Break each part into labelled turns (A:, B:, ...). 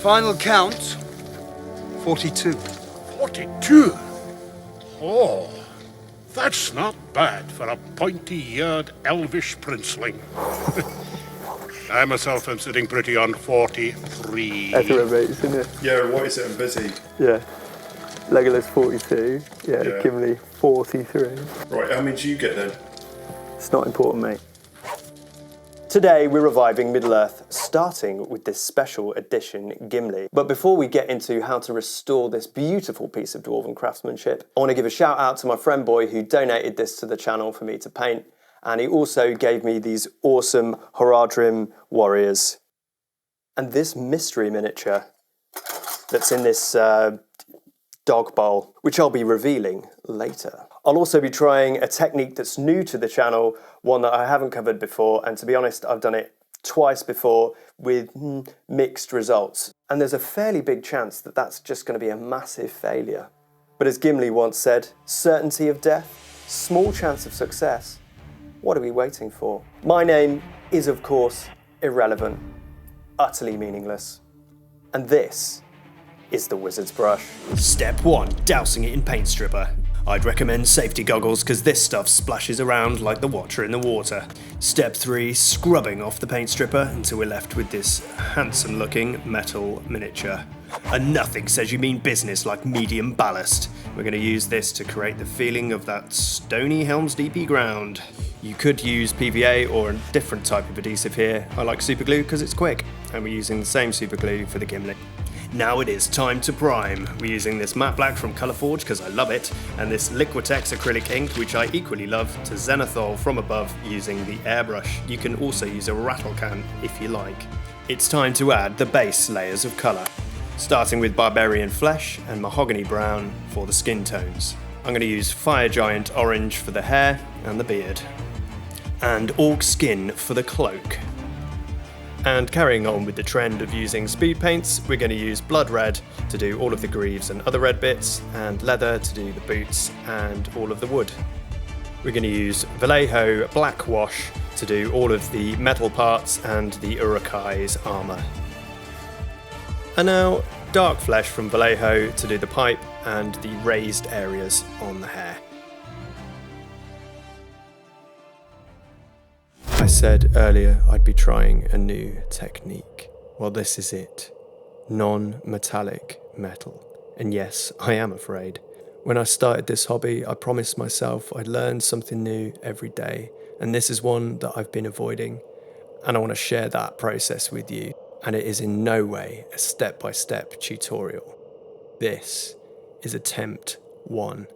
A: Final count, 42.
B: 42? Oh, that's not bad for a pointy-eared elvish princeling. I myself am sitting pretty on 43.
C: That's what it makes, isn't it?
D: Yeah, what is it? I'm busy.
C: Yeah. Legolas 42. Yeah, Gimli 43.
D: Right, how many do you get then?
C: It's not important, mate.
E: Today we're reviving Middle-earth, starting with this special edition Gimli. But before we get into how to restore this beautiful piece of dwarven craftsmanship, I want to give a shout out to my friend Boy who donated this to the channel for me to paint, and he also gave me these awesome Horadrim warriors. And this mystery miniature that's in this dog bowl, which I'll be revealing later. I'll also be trying a technique that's new to the channel, one that I haven't covered before, and to be honest, I've done it twice before with mixed results. And there's a fairly big chance that that's just going to be a massive failure. But as Gimli once said, certainty of death, small chance of success. What are we waiting for? My name is, of course, irrelevant, utterly meaningless. And this is the Wizard's Brush.
F: Step 1, dousing it in paint stripper. I'd recommend safety goggles because this stuff splashes around like the Watcher in the water. Step 3, scrubbing off the paint stripper until we're left with this handsome looking metal miniature. And nothing says you mean business like medium ballast. We're going to use this to create the feeling of that stony Helm's Deepy ground. You could use PVA or a different type of adhesive here. I like super glue because it's quick, and we're using the same super glue for the Gimli. Now it is time to prime. We're using this matte black from Colourforge because I love it, and this Liquitex acrylic ink, which I equally love, to zenithal from above using the airbrush. You can also use a rattle can if you like. It's time to add the base layers of colour, starting with Barbarian Flesh and Mahogany Brown for the skin tones. I'm going to use Fire Giant Orange for the hair and the beard, and Orc Skin for the cloak. And carrying on with the trend of using speed paints, we're going to use Blood Red to do all of the greaves and other red bits, and Leather to do the boots and all of the wood. We're going to use Vallejo Black Wash to do all of the metal parts and the Urukai's armour. And now Dark Flesh from Vallejo to do the pipe and the raised areas on the hair. I said earlier I'd be trying a new technique. Well, this is it. Non-metallic metal. And yes, I am afraid. When I started this hobby, I promised myself I'd learn something new every day. And this is one that I've been avoiding. And I want to share that process with you. And it is in no way a step-by-step tutorial. This is attempt 1.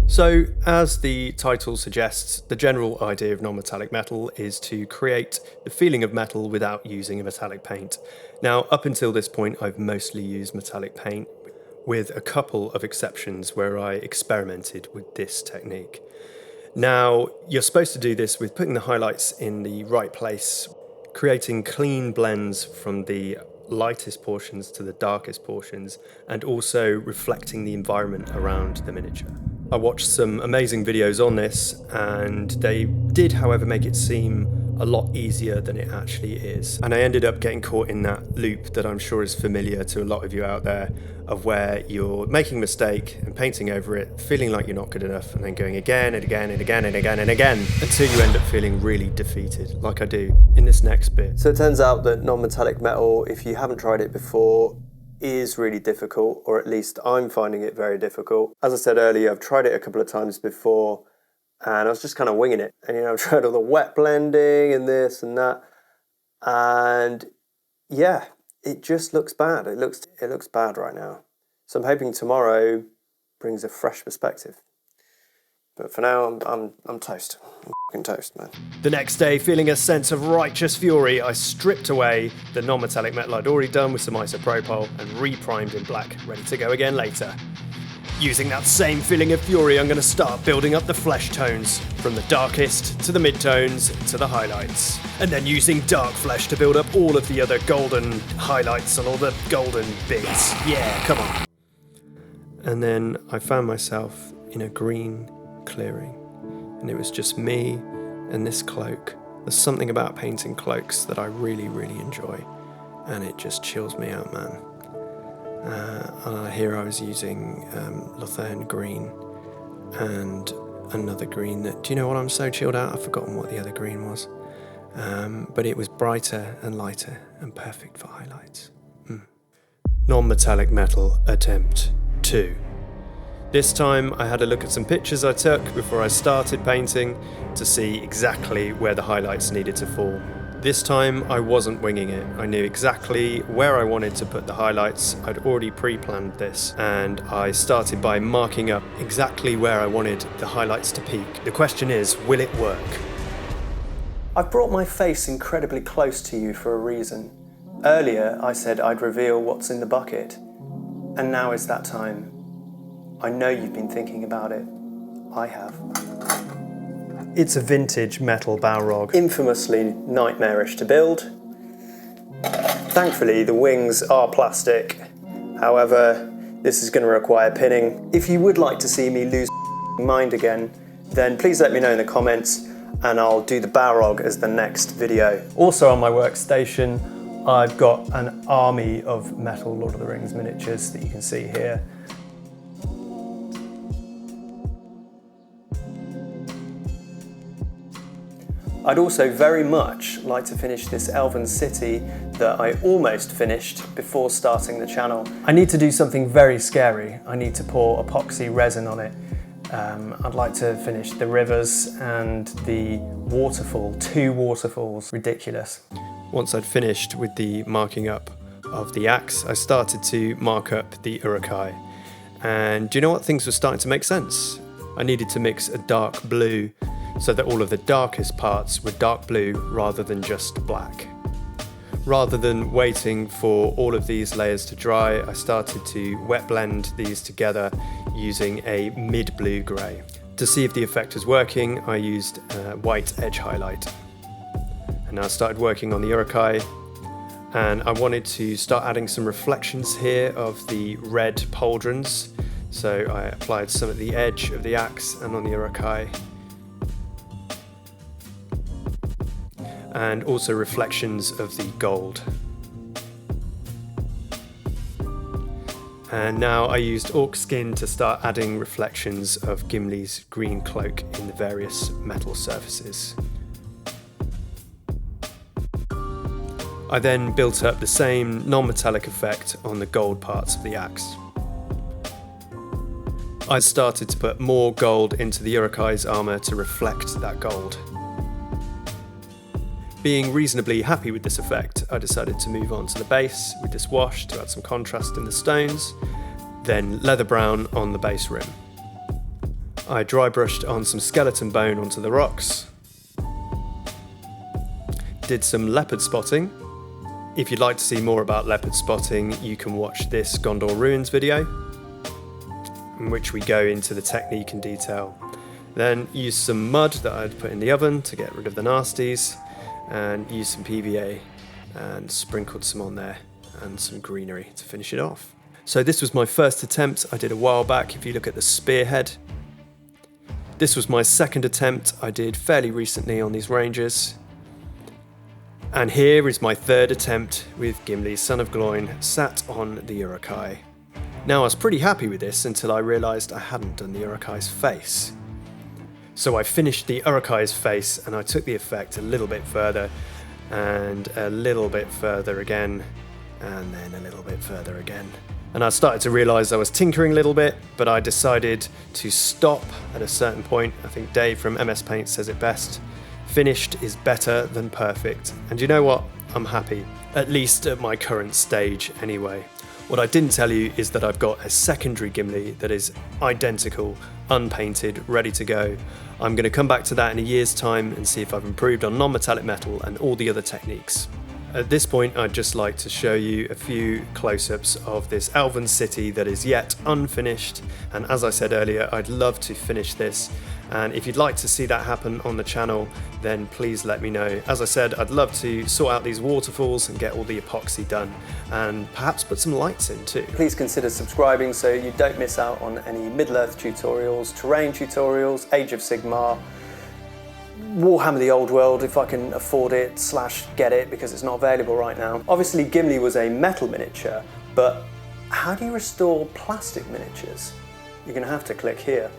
F: So, as the title suggests, the general idea of non-metallic metal is to create the feeling of metal without using a metallic paint. Now, up until this point, I've mostly used metallic paint, with a couple of exceptions where I experimented with this technique. Now, you're supposed to do this with putting the highlights in the right place, creating clean blends from the lightest portions to the darkest portions, and also reflecting the environment around the miniature. I watched some amazing videos on this, and they did, however, make it seem a lot easier than it actually is. And I ended up getting caught in that loop that I'm sure is familiar to a lot of you out there, of where you're making a mistake and painting over it, feeling like you're not good enough, and then going again and again and again and again and again, until you end up feeling really defeated, like I do in this next bit.
E: So it turns out that non-metallic metal, if you haven't tried it before, is really difficult, or at least I'm finding it very difficult. As I said earlier, I've tried it a couple of times before, and I was just kind of winging it. And I've tried all the wet blending and this and that, and yeah, it just looks bad. It looks bad right now. So I'm hoping tomorrow brings a fresh perspective. But for now, I'm toast. I'm fucking toast, man.
F: The next day, feeling a sense of righteous fury, I stripped away the non-metallic metal I'd already done with some isopropyl and re-primed in black, ready to go again later. Using that same feeling of fury, I'm going to start building up the flesh tones, from the darkest to the mid-tones to the highlights. And then using dark flesh to build up all of the other golden highlights and all the golden bits. Yeah, come on. And then I found myself in a green clearing, and it was just me and this cloak. There's something about painting cloaks that I really, really enjoy, and it just chills me out, man. Here I was using LOTR green and another green that, do you know what, I'm so chilled out, I've forgotten what the other green was. But it was brighter and lighter and perfect for highlights. Non-metallic metal attempt 2. This time I had a look at some pictures I took before I started painting to see exactly where the highlights needed to fall. This time I wasn't winging it. I knew exactly where I wanted to put the highlights. I'd already pre-planned this, and I started by marking up exactly where I wanted the highlights to peak. The question is, will it work?
E: I've brought my face incredibly close to you for a reason. Earlier I said I'd reveal what's in the bucket, and now is that time. I know you've been thinking about it. I have.
F: It's a vintage metal Balrog.
E: Infamously nightmarish to build. Thankfully, the wings are plastic. However, this is going to require pinning. If you would like to see me lose mind again, then please let me know in the comments and I'll do the Balrog as the next video.
F: Also on my workstation, I've got an army of metal Lord of the Rings miniatures that you can see here.
E: I'd also very much like to finish this elven city that I almost finished before starting the channel.
F: I need to do something very scary. I need to pour epoxy resin on it. I'd like to finish the rivers and the waterfall, 2 waterfalls. Ridiculous. Once I'd finished with the marking up of the axe, I started to mark up the urukai. And do you know what? Things were starting to make sense. I needed to mix a dark blue so that all of the darkest parts were dark blue rather than just black. Rather than waiting for all of these layers to dry, I started to wet blend these together using a mid-blue grey. To see if the effect was working, I used white edge highlight. And now I started working on the urukai, and I wanted to start adding some reflections here of the red pauldrons. So I applied some at the edge of the axe and on the urukai. And also reflections of the gold. And now I used orc skin to start adding reflections of Gimli's green cloak in the various metal surfaces. I then built up the same non-metallic effect on the gold parts of the axe. I started to put more gold into the urukai's armour to reflect that gold. Being reasonably happy with this effect, I decided to move on to the base with this wash to add some contrast in the stones, then leather brown on the base rim. I dry brushed on some skeleton bone onto the rocks, did some leopard spotting. If you'd like to see more about leopard spotting, you can watch this Gondor Ruins video, in which we go into the technique in detail. Then use some mud that I'd put in the oven to get rid of the nasties, and used some PVA and sprinkled some on there and some greenery to finish it off. So this was my first attempt I did a while back. If you look at the spearhead, this was my second attempt I did fairly recently on these ranges. And here is my third attempt with Gimli, son of Gloin, sat on the urukai. Now I was pretty happy with this until I realised I hadn't done the urukai's face. So I finished the urukai's face and I took the effect a little bit further and a little bit further again and then a little bit further again. And I started to realise I was tinkering a little bit, but I decided to stop at a certain point. I think Dave from MS Paint says it best. Finished is better than perfect. And you know what? I'm happy, at least at my current stage anyway. What I didn't tell you is that I've got a secondary Gimli that is identical, unpainted, ready to go. I'm going to come back to that in a year's time and see if I've improved on non-metallic metal and all the other techniques. At this point, I'd just like to show you a few close-ups of this elven city that is yet unfinished. And as I said earlier, I'd love to finish this. And if you'd like to see that happen on the channel, then please let me know. As I said, I'd love to sort out these waterfalls and get all the epoxy done and perhaps put some lights in too.
E: Please consider subscribing so you don't miss out on any Middle-earth tutorials, terrain tutorials, Age of Sigmar, Warhammer the Old World if I can afford it / get it because it's not available right now. Obviously Gimli was a metal miniature, but How do you restore plastic miniatures? You're going to have to click here.